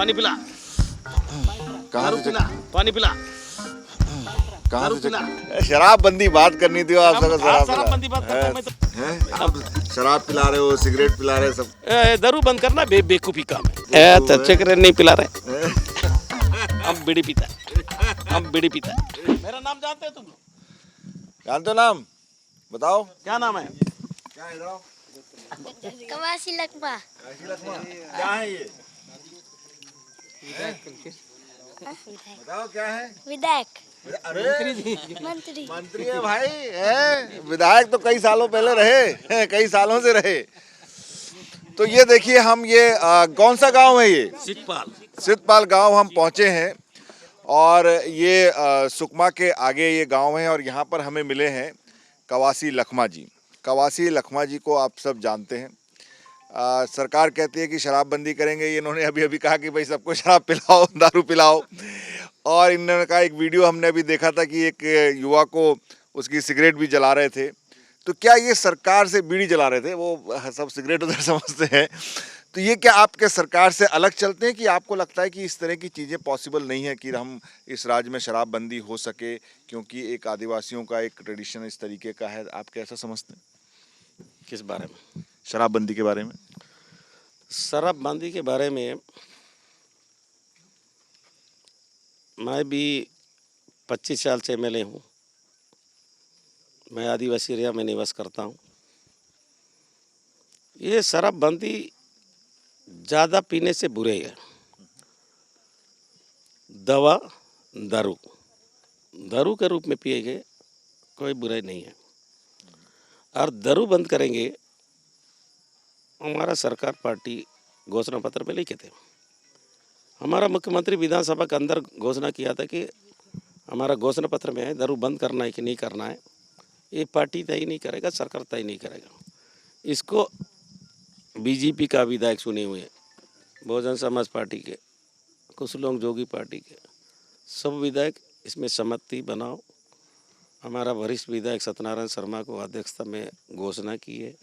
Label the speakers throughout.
Speaker 1: पानी पिला,
Speaker 2: कहाँ
Speaker 1: दारू
Speaker 2: से
Speaker 1: पिला, पानी पिला,
Speaker 2: कहाँ
Speaker 1: दारू
Speaker 2: से
Speaker 1: पिला।
Speaker 2: शराबबंदी बात करनी थी आप सब
Speaker 1: शराबबंदी बात करता हूं मैं तो।
Speaker 2: हैं? आप शराब पिला रहे हो, सिगरेट पिला रहे हो सब।
Speaker 1: दारू बंद करना बेवकूफी काम है। तो सिगरेट नहीं पिला रहे, हम बीड़ी पीता है, हम बीड़ी पीता है। मेरा नाम जानते हो तुम लोग?
Speaker 2: जानते हो नाम? बताओ
Speaker 1: क्या नाम है?
Speaker 2: क्या है बताओ?
Speaker 3: कवासी लकवा।
Speaker 2: क्या है ये? बताओ क्या है?
Speaker 3: विधायक
Speaker 2: अरे
Speaker 3: मंत्री
Speaker 2: मंत्री है भाई है। विधायक तो कई सालों पहले रहे, कई सालों से रहे। तो ये देखिए हम ये कौन सा गांव है ये? सिद्धपाल गांव हम पहुंचे हैं और ये सुकमा के आगे ये गांव है और यहाँ पर हमें मिले हैं कवासी लखमा जी। कवासी लखमा जी को आप सब जानते हैं। सरकार कहती है कि शराबबंदी करेंगे, इन्होंने अभी अभी कहा कि भाई सबको शराब पिलाओ, दारू पिलाओ। और इन्होंने कहा, एक वीडियो हमने अभी देखा था कि एक युवा को उसकी सिगरेट भी जला रहे थे। तो क्या ये सरकार से बीड़ी जला रहे थे? वो सब सिगरेट उधर समझते हैं। तो ये क्या आपके सरकार से अलग चलते हैं कि आपको लगता है कि इस तरह की चीज़ें पॉसिबल नहीं है कि हम इस राज्य में शराबबंदी हो सके, क्योंकि एक आदिवासियों का एक ट्रेडिशन इस तरीके का है? आप कैसा समझते हैं?
Speaker 1: किस बारे में?
Speaker 2: शराबबंदी के बारे में।
Speaker 1: शराबबंदी के बारे में मैं भी 25 साल से एमएलए हूँ। मैं आदिवासी एरिया में निवास करता हूँ। ये शराबबंदी ज़्यादा पीने से बुरे है। दवा दारू दारू के रूप में पिएंगे कोई बुराई नहीं है। और दारू बंद करेंगे, हमारा सरकार पार्टी घोषणा पत्र में लिखे थे। हमारा मुख्यमंत्री विधानसभा के अंदर घोषणा किया था कि हमारा घोषणा पत्र में है दारू बंद करना है कि नहीं करना है, ये पार्टी तय नहीं करेगा, सरकार तय नहीं करेगा। इसको बीजेपी का विधायक सुने हुए, बहुजन समाज पार्टी के, कुछ लोग जोगी पार्टी के, सब विधायक इसमें सहमति बनाओ। हमारा वरिष्ठ विधायक सत्यनारायण शर्मा को अध्यक्षता में घोषणा की है।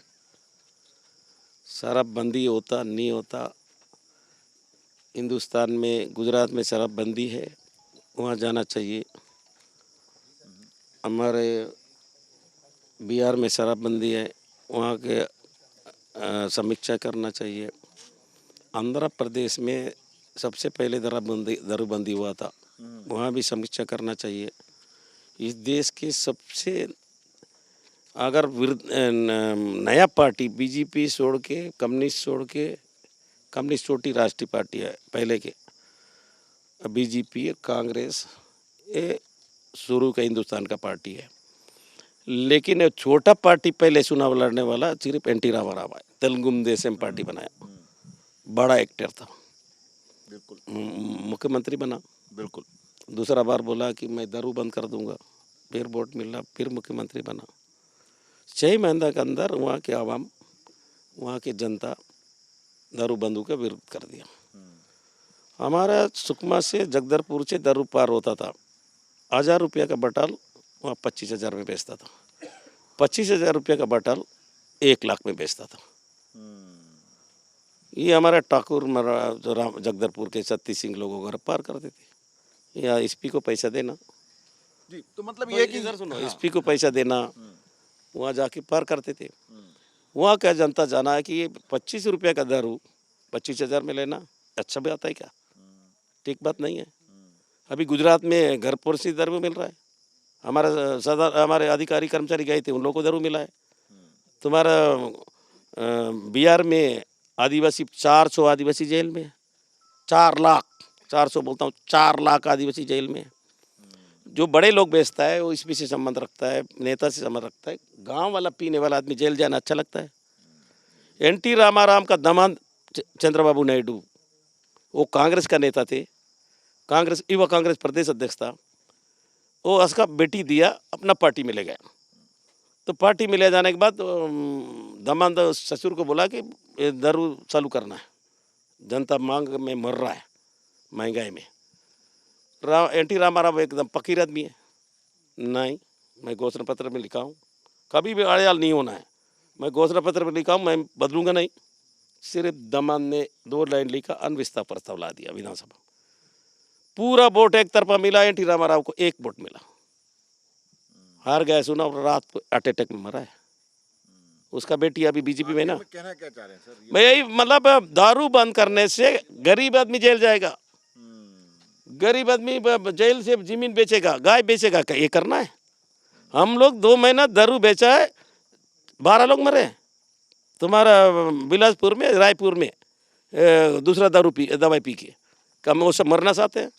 Speaker 1: शराबबंदी होता नहीं होता, हिंदुस्तान में गुजरात में शराबबंदी है, वहाँ जाना चाहिए। हमारे बिहार में शराबबंदी है, वहाँ के समीक्षा करना चाहिए। आंध्र प्रदेश में सबसे पहले दारूबंदी हुआ था, वहाँ भी समीक्षा करना चाहिए। इस देश के सबसे अगर नया पार्टी बीजेपी छोड़ के, कम्युनिस्ट छोड़ के, कम्युनिस्ट छोटी राष्ट्रीय पार्टी है पहले के, बीजेपी कांग्रेस ये शुरू का हिंदुस्तान का पार्टी है। लेकिन ये छोटा पार्टी पहले चुनाव लड़ने वाला सिर्फ एनटी रामाराव है, तेलुगु देशम पार्टी बनाया, बड़ा एक्टर था,
Speaker 2: बिल्कुल
Speaker 1: मुख्यमंत्री बना,
Speaker 2: बिल्कुल
Speaker 1: दूसरा बार बोला कि मैं दारू बंद कर दूंगा, फिर वोट मिला, फिर मुख्यमंत्री बना। 6 महीने के अंदर वहाँ के आवाम, वहाँ की जनता दारू बंदू का विरोध कर दिया। हमारा सुकमा से जगदलपुर से दारू पार होता था, 1000 रुपये का बटल वहाँ 25,000 में बेचता था, 25,000 रुपये का बटल 1 लाख में बेचता था। ये हमारा ठाकुर जो जगदलपुर के सत्ती सिंह लोगों को पार करते थे। या एसपी को पैसा देना
Speaker 2: जी। तो मतलब ये कि
Speaker 1: सुनो, एसपी को पैसा देना, वहाँ जाके पार करते थे। वहाँ का जनता जाना है कि ये 25 रुपये का दारू 25,000 में लेना अच्छा भी आता है क्या? ठीक बात नहीं है। अभी गुजरात में घर पोरसी दारू मिल रहा है। हमारे अधिकारी कर्मचारी गए थे, उन लोगों को दारू मिला है। तुम्हारा बिहार में आदिवासी 400 आदिवासी जेल में, 4 लाख, 400 बोलता हूँ, 4 लाख आदिवासी जेल में। जो बड़े लोग बेचता है वो इसमें से संबंध रखता है, नेता से संबंध रखता है। गांव वाला पीने वाला आदमी जेल जाना अच्छा लगता है। एनटी रामाराम का दामाद चंद्रबाबू नायडू, वो कांग्रेस का नेता थे, कांग्रेस युवा कांग्रेस प्रदेश अध्यक्ष था। वो उसका बेटी दिया, अपना पार्टी में ले गया। तो पार्टी में ले जाने के बाद दामाद ससुर को बोला कि दारू चालू करना है, जनता मांग में मर रहा है महंगाई में। एनटी रामाराव एकदम फकीर आदमी है, नहीं मैं घोषणा पत्र में लिखा हूँ, कभी भी अड़याल नहीं होना है, मैं घोषणा पत्र में लिखा हूँ, मैं बदलूंगा नहीं, सिर्फ दमन ने 2 लाइन लिखा, अनविस्तार प्रस्ताव ला दिया विधानसभा। पूरा वोट एक तरफा मिला, एन टी रामाराव को 1 वोट मिला, हार गया चुनाव, रात को हार्ट अटैक में मरा है। उसका बेटी अभी बीजेपी में ना।
Speaker 2: कहना क्या चाह रहे हैं सर?
Speaker 1: मैं यही मतलब दारू बंद करने से गरीब आदमी जेल जाएगा, गरीब आदमी जेल से जमीन बेचेगा, गाय बेचेगा, क्या ये करना है? हम लोग 2 महीना दारू बेचा है, 12 लोग मरे। तुम्हारा बिलासपुर में, रायपुर में दूसरा दवाई पी के कम वो सब मरना चाहते हैं।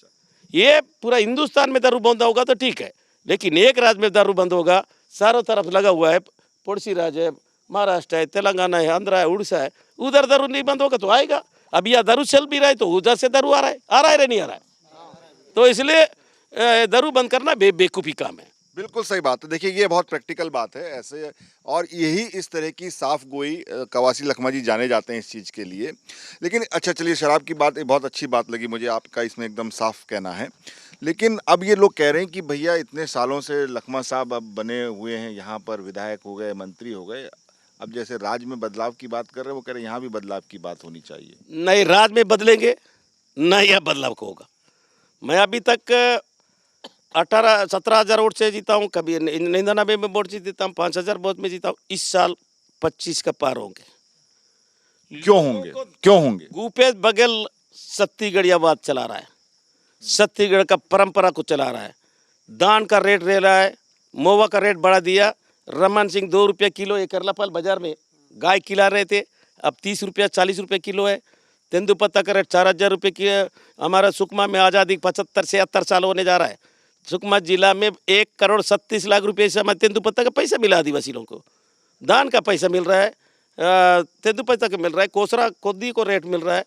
Speaker 1: ये पूरा हिंदुस्तान में दारू बंद होगा तो ठीक है, लेकिन एक राज्य में दारू बंद होगा, चारों तरफ लगा हुआ है, पड़ोसी राज्य है, महाराष्ट्र है, तेलंगाना है, आंध्र है, उड़ीसा है, उधर दारू नहीं बंद होगा तो आएगा। अब यह दारू चल भी रहा है तो उधर से दारू आ रहा है रे नहीं आ रहा है, तो इसलिए दारू बंद करना बेवकूफ़ी काम है।
Speaker 2: बिल्कुल सही बात है। देखिए ये बहुत प्रैक्टिकल बात है ऐसे, और यही इस तरह की साफ गोई कवासी लखमा जी जाने जाते हैं इस चीज़ के लिए। लेकिन अच्छा चलिए, शराब की बात बहुत अच्छी बात लगी मुझे, आपका इसमें एकदम साफ कहना है। लेकिन अब ये लोग कह रहे हैं कि भैया इतने सालों से लखमा साहब अब बने हुए हैं, यहाँ पर विधायक हो गए, मंत्री हो गए, अब जैसे राज्य में बदलाव की बात कर रहे हैं, वो कह रहे हैं यहाँ भी बदलाव की बात होनी चाहिए।
Speaker 1: नहीं, राज्य में बदलेंगे ना, यह बदलाव को होगा। मैं अभी तक 17,000 वोट से जीता हूँ, कभी 99 में वोट से जीता हूँ, 5,000 वोट में जीता हूँ। इस साल 25 का पार होंगे।
Speaker 2: क्यों होंगे? क्यों होंगे?
Speaker 1: भूपेश बघेल छत्तीसगढ़ियावाद चला रहा है, छत्तीसगढ़ का परंपरा को चला रहा है, दान का रेट ले रहा है, मोवा का रेट बढ़ा दिया। रमन सिंह 2 रुपये किलो ये करलापाल बाजार में गाय खिला रहे थे, अब 30 रुपया 40 रुपये किलो है। तेंदुपत्ता का रेट 4,000 रुपये की है। हमारा सुकमा में आज़ादी 75-76 साल होने जा रहा है। सुकमा जिला में 1,37,00,000 रुपये से हमारे तेंदुपत्ता का पैसा मिला, आदिवासी लोगों को दान का पैसा मिल रहा है, तेंदुपत्ता का मिल रहा है, कोसरा कोदी को रेट मिल रहा है।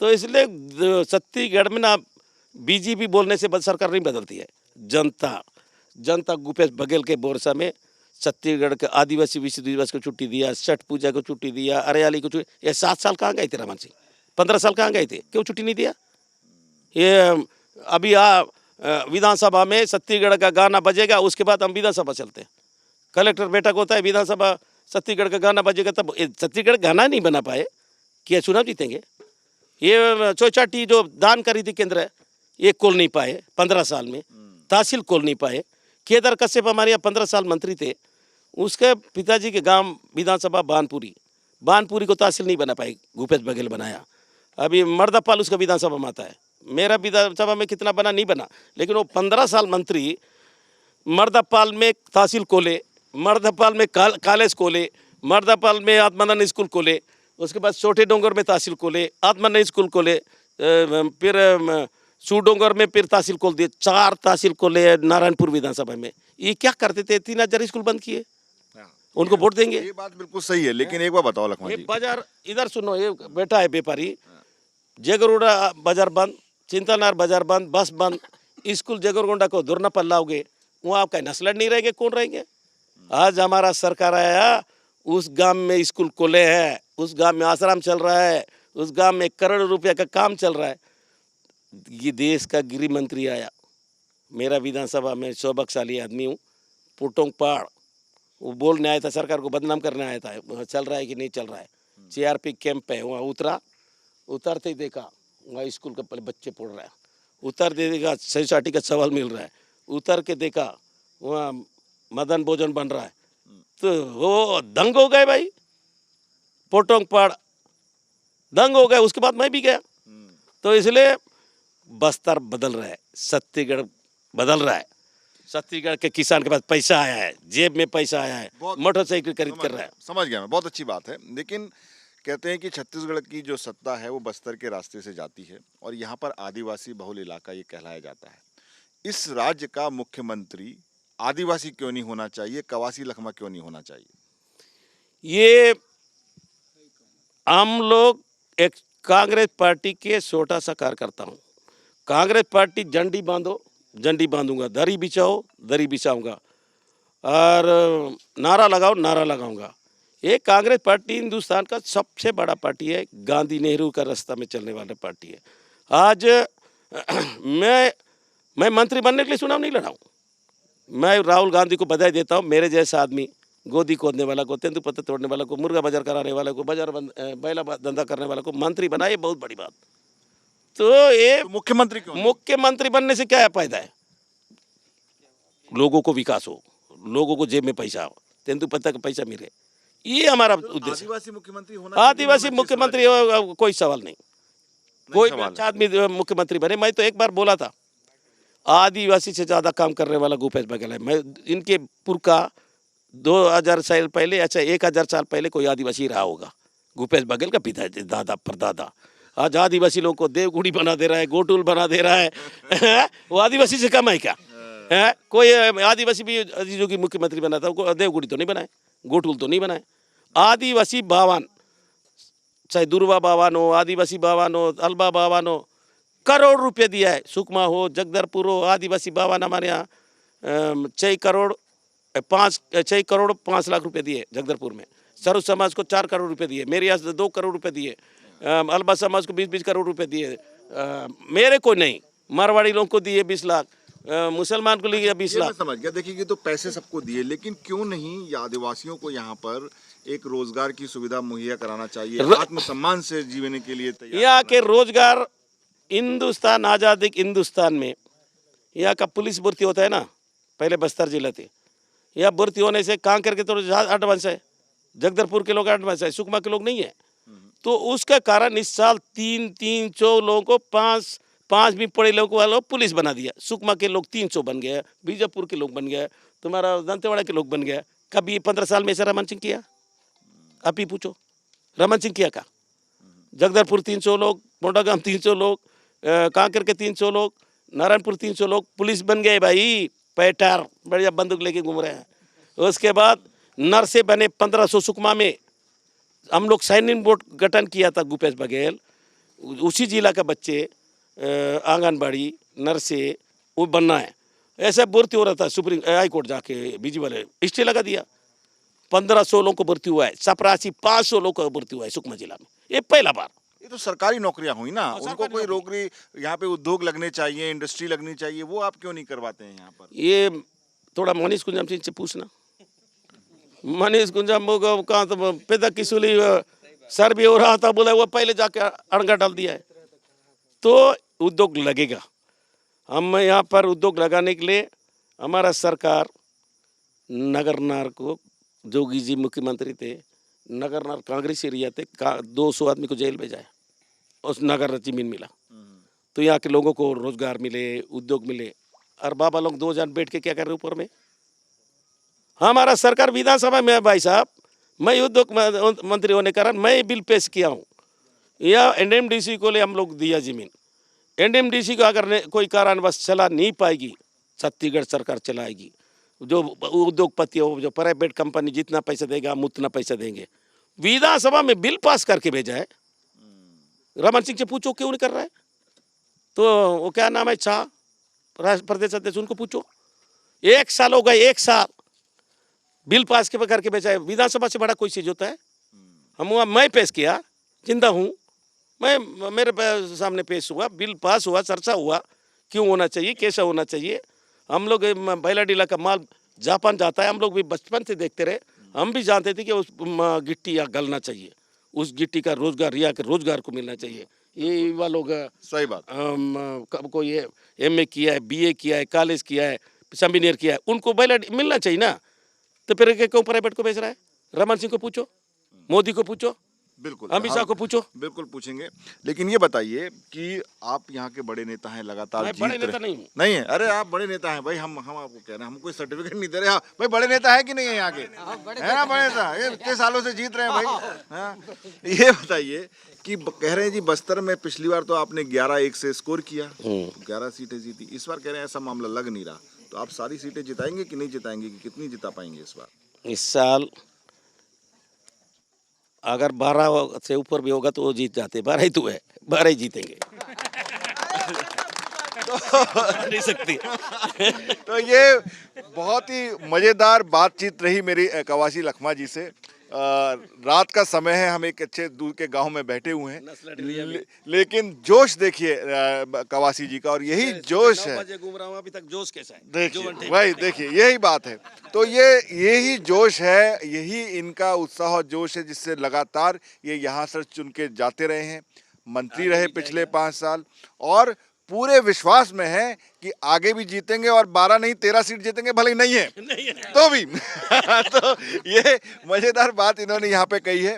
Speaker 1: तो इसलिए छत्तीसगढ़ में ना बीजेपी बोलने से सरकार नहीं बदलती है। जनता भूपेश बघेल के बोरसा में छत्तीसगढ़ के आदिवासी विश्व दिवस को छुट्टी दिया, छठ पूजा को छुट्टी दिया, हरियाली को छुट्टी। ये 7 साल कहाँ गए थे रमन सिंह? 15 साल कहाँ गए थे? क्यों छुट्टी नहीं दिया? ये अभी विधानसभा में छत्तीसगढ़ का गाना बजेगा, उसके बाद हम विधानसभा चलते हैं। कलेक्टर बैठक होता है, विधानसभा छत्तीसगढ़ का गाना बजेगा, तब छत्तीसगढ़ गाना नहीं बना पाए, क्या चुनाव जीतेंगे? ये चौचाटी जो दान का रीति केंद्र है, ये खोल नहीं पाए 15 साल में, तहसील खोल नहीं पाए। केदार कश्यप हमारे यहाँ 15 साल मंत्री थे, उसके पिताजी के गांव विधानसभा बानपुरी को तहसील नहीं बना पाई, भूपेश बघेल बनाया। अभी मर्दापाल उसका विधानसभा में आता है, मेरा विधानसभा में कितना बना नहीं बना, लेकिन वो 15 साल मंत्री मर्दापाल में तहसील खोले, मर्दापाल में कॉलेज खोले, मर्दापाल में आत्मानंद स्कूल खोले, उसके बाद छोटे डोंगर में तहसील खोले, आत्मानंद स्कूल खोले, फिर सूडोंगर में फिर तहसील खोल दिए, 4 तहसील खोले नारायणपुर विधानसभा में। ये क्या करते थे? 3,000 स्कूल बंद किए, उनको वोट देंगे?
Speaker 2: ये बात बिल्कुल सही है, लेकिन एक बार बताओ लखमा जी,
Speaker 1: बाजार इधर सुनो, ये बैठा है व्यापारी, जगरोडा बाजार बंद, चिंतलनार बाजार बंद, बस बंद, स्कूल जगरगोंडा को दुरना पल्लाओगे, वहाँ आपका नस्ल नहीं रहेंगे, कौन रहेंगे? आज हमारा सरकार आया, उस गांव में स्कूल खोले हैं, उस गांव में आश्रम चल रहा है, उस गांव में 1 करोड़ रुपया का काम चल रहा है। ये देश का गृह मंत्री आया, मेरा विधानसभा में सौभाग्यशाली आदमी हूँ, पुटोंग पहाड़, वो बोलने आया था, सरकार को बदनाम करने आया था, वहाँ चल रहा है कि नहीं चल रहा है। CRP कैंप है, वहाँ उतरते ही देखा वहाँ स्कूल का पहले बच्चे पढ़ रहा है, उतरते देखा सोसाइटी का सवाल मिल रहा है, उतर के देखा वहाँ मदन भोजन बन रहा है, तो वो दंग हो गए भाई, पुटोंग पहाड़ दंग हो गए। उसके बाद मैं भी गया। तो इसलिए बस्तर बदल रहा है, छत्तीसगढ़ बदल रहा है। छत्तीसगढ़ के किसान के पास पैसा आया है, जेब में पैसा आया है, मोटरसाइकिल खरीद कर रहा है।
Speaker 2: समझ गया मैं, बहुत अच्छी बात है। लेकिन कहते हैं कि छत्तीसगढ़ की जो सत्ता है वो बस्तर के रास्ते से जाती है, और यहाँ पर आदिवासी बहुल इलाका ये कहलाया जाता है। इस राज्य का मुख्यमंत्री आदिवासी क्यों नहीं होना चाहिए? कवासी लखमा क्यों नहीं होना चाहिए?
Speaker 1: ये हम लोग एक कांग्रेस पार्टी के छोटा सा कार्यकर्ता हूँ। कांग्रेस पार्टी झंडी बांधो, झंडी बांधूंगा, दरी बिछाओ, दरी बिछाऊंगा, और नारा लगाओ, नारा लगाऊंगा। ये कांग्रेस पार्टी हिंदुस्तान का सबसे बड़ा पार्टी है, गांधी नेहरू का रास्ता में चलने वाला पार्टी है। आज मैं मंत्री बनने के लिए चुनाव नहीं लड़ा हूँ। मैं राहुल गांधी को बधाई देता हूँ, मेरे जैसा आदमी गोदी खोदने वाला को, तेंदुपत्ता तोड़ने वाला को, मुर्गा बाजार कराने वाला को, बैला धंधा करने वाला को मंत्री बनाए, बहुत बड़ी बात। तो ये
Speaker 2: तो मुख्यमंत्री क्यों नहीं?
Speaker 1: मुख्यमंत्री बनने से क्या फायदा है? लोगों को विकास हो, लोगों को जेब में पैसा हो, तेंदुपत्ता का पैसा मिले, ये हमारा उद्देश्य है।
Speaker 2: आदिवासी मुख्यमंत्री होना
Speaker 1: आदिवासी मुख्यमंत्री हो, कोई सवाल नहीं, कोई भी अच्छा आदमी मुख्यमंत्री बने। मैं तो एक बार बोला था, आदिवासी से ज्यादा काम करने वाला भूपेश बघेल है। मैं इनके पुरखा 2000 साल पहले, अच्छा 1000 साल पहले कोई आदिवासी रहा होगा। भूपेश बघेल का पिता, दादा परदादा। आज आदिवासी लोगों को देवगुड़ी बना दे रहा है, गोटुल बना दे रहा है। वो आदिवासी से कम है क्या? है कोई आदिवासी भी जो की मुख्यमंत्री बना था, देवगुड़ी तो नहीं बनाए, गोटुल तो नहीं बनाए। आदिवासी बावान, चाहे दुर्वा बावान हो, आदिवासी बावान हो, अल्बा बावान हो, करोड़ रुपए दिया है। सुकमा हो, जगदलपुर हो, आदिवासी बावान हमारे यहाँ 6 करोड़ 5 लाख रुपए दिए जगदलपुर में। सरू समाज को 4 करोड़ रुपए दिए, मेरे यहाँ 2 करोड़ रुपए दिए, अल्बा समाज को 20 करोड़ रुपए दिए। मेरे को नहीं, मारवाड़ी लोगों को दिए 20 लाख, मुसलमान को लिए 20 लाख।
Speaker 2: समझ गया। देखिए ये तो पैसे सबको दिए, लेकिन क्यों नहीं ये आदिवासियों को यहाँ पर एक रोजगार की सुविधा मुहैया कराना चाहिए, आत्मसम्मान से जीने के लिए तैयार।
Speaker 1: यहाँ के रोजगार, हिंदुस्तान आज़ादी के हिंदुस्तान में यहाँ का पुलिस भर्ती होता है ना, पहले बस्तर जिला थे, यहाँ भर्ती होने से कांकेर के तो एडवांस है, जगदलपुर के लोग एडवांस है, सुकमा के लोग नहीं है। तो उसका कारण इस साल 300 लोगों को 5 भी पढ़े लोगों वालों पुलिस बना दिया। सुकमा के लोग 300 बन गए, बीजापुर के लोग बन गए, तुम्हारा दंतेवाड़ा के लोग बन गए। कभी 15 साल में ऐसा रमन सिंह किया? आप ही पूछो, रमन सिंह किया का? जगदलपुर 300 लोग, मोटागाम 300 लोग, कांकेर के 300 लोग, नारायणपुर 300 लोग पुलिस बन गए भाई। पैटार बढ़िया बंदूक लेके घूम रहे हैं। उसके बाद नरसे बने 1500 सुकमा में। हम लोग साइन इन बोर्ड गठन किया था भूपेश बघेल, उसी जिला का बच्चे आंगनबाड़ी नरसे वो बनना है, ऐसा भर्ती हो रहा था। सुप्रीम हाई कोर्ट जाके बीजी वाले स्टे लगा दिया। 1500 लोगों को भर्ती हुआ है, 500 लोगों को भर्ती हुआ है सुकमा जिला में, ये पहला बार।
Speaker 2: ये तो सरकारी नौकरियां हुई ना, उनको कोई नौकरी यहाँ पे उद्योग लगने चाहिए, इंडस्ट्री लगनी चाहिए, वो आप क्यों नहीं करवाते हैं यहाँ पर?
Speaker 1: ये थोड़ा मनीष कुंजाम सिंह से पूछना। मनीष कुंजाम कहाँ तो पैदा किसुली सर भी हो रहा था, बोला वो पहले जाके अड़ंगा डाल दिया है। तो उद्योग लगेगा। हम यहाँ पर उद्योग लगाने के लिए हमारा सरकार नगरनार को, जोगी जी मुख्यमंत्री थे, नगरनार कांग्रेस एरिया थे, 200 आदमी को जेल भेजा है, उस नगर जमीन मिला। तो यहाँ के लोगों को रोजगार मिले, उद्योग मिले। और बाबा लोग 2 जन बैठ के क्या कर रहे ऊपर में? हमारा सरकार विधानसभा में है भाई साहब, मैं उद्योग मंत्री होने के कारण मैं बिल पेश किया हूँ। यह एनएमडीसी को ले हम लोग दिया जमीन। एनएमडीसी को अगर कोई कारणवश चला नहीं पाएगी, छत्तीसगढ़ सरकार चलाएगी। जो उद्योगपति हो, जो प्राइवेट कंपनी जितना पैसा देगा हम उतना पैसा देंगे। विधानसभा में बिल पास करके भेजा है। रमन सिंह से पूछो क्यों नहीं कर रहा है? तो वो क्या नाम है, शाह प्रदेश अध्यक्ष, उनको पूछो। 1 साल हो गए, 1 साल बिल पास के करके भेजा है। विधानसभा से बड़ा कोई चीज होता है? मैं पेश किया, जिंदा हूँ मैं, मेरे सामने पेश हुआ, बिल पास हुआ, चर्चा हुआ, क्यों होना चाहिए, कैसा होना चाहिए। हम लोग बैलाडीला का माल जापान जाता है, हम लोग भी बचपन से देखते रहे। हम भी जानते थे कि उस गिट्टी या गलना चाहिए, उस गिट्टी का रोजगार रिया के रोजगार को मिलना चाहिए। ये युवा लोग,
Speaker 2: सही बात,
Speaker 1: कोई MA किया है, BA किया है, कॉलेज किया है, सेमिनियर किया है, उनको बैलाडी मिलना चाहिए ना। तो फिर क्यों प्राइवेट को बेच रहा है? रमन सिंह को पूछो, मोदी को पूछो,
Speaker 2: बिल्कुल
Speaker 1: अमित शाह को पूछो।
Speaker 2: बिल्कुल पूछेंगे। लेकिन ये बताइए कि आप यहाँ के बड़े नेता हैं, लगातार
Speaker 1: मैं बड़े नेता नहीं हूँ।
Speaker 2: नहीं है? अरे आप बड़े नेता हैं भाई, हम आपको कह रहे हैं, हम कोई सर्टिफिकेट नहीं दे रहे। हाँ भाई, बड़े नेता है कि नहीं है यहाँ के? है ना बड़े नेता, ये इतने सालों से जीत रहे हैं भाई। हाँ, ये बताइए कि कह रहे हैं जी बस्तर में पिछली बार तो आपने 11-1 से स्कोर किया, 11 सीटें जीती। इस बार कह रहे हैं ऐसा मामला लग नहीं रहा। तो आप सारी सीटें जिताएंगे कि नहीं जिताएंगे, कि कितनी जिता पाएंगे इस बार?
Speaker 1: इस साल अगर 12 से ऊपर भी होगा तो वो जीत जाते। 12 ही तो है, 12 ही जीतेंगे। नहीं सकती।
Speaker 2: तो ये बहुत ही मजेदार बातचीत रही मेरी कवासी लखमा जी से। रात का समय है, हम एक अच्छे दूर के गांव में बैठे हुए
Speaker 1: नस्ल
Speaker 2: हैं, लेकिन जोश देखिए कवासी जी का, और यही जोश है।
Speaker 1: घूम रहा हूँ अभी तक, जोश कैसा है?
Speaker 2: देखिए वही देखिए, यही बात है। तो यही जोश है, यही इनका उत्साह और जोश है, जिससे लगातार ये यहाँ से चुन के जाते रहे हैं, मंत्री रहे पिछले 5 साल, और पूरे विश्वास में है कि आगे भी जीतेंगे, और 12 नहीं 13 सीट जीतेंगे, भले ही नहीं है तो भी तो ये मजेदार बात इन्होंने यहाँ पे कही है।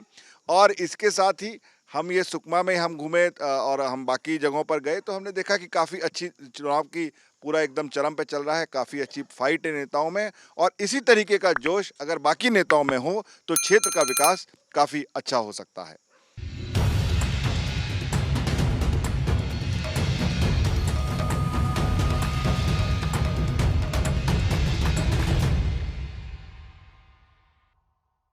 Speaker 2: और इसके साथ ही हम ये सुकमा में हम घूमे और हम बाकी जगहों पर गए, तो हमने देखा कि काफ़ी अच्छी चुनाव की पूरा एकदम चरम पे चल रहा है, काफ़ी अच्छी फाइट है नेताओं में, और इसी तरीके का जोश अगर बाकी नेताओं में हो तो क्षेत्र का विकास काफ़ी अच्छा हो सकता है।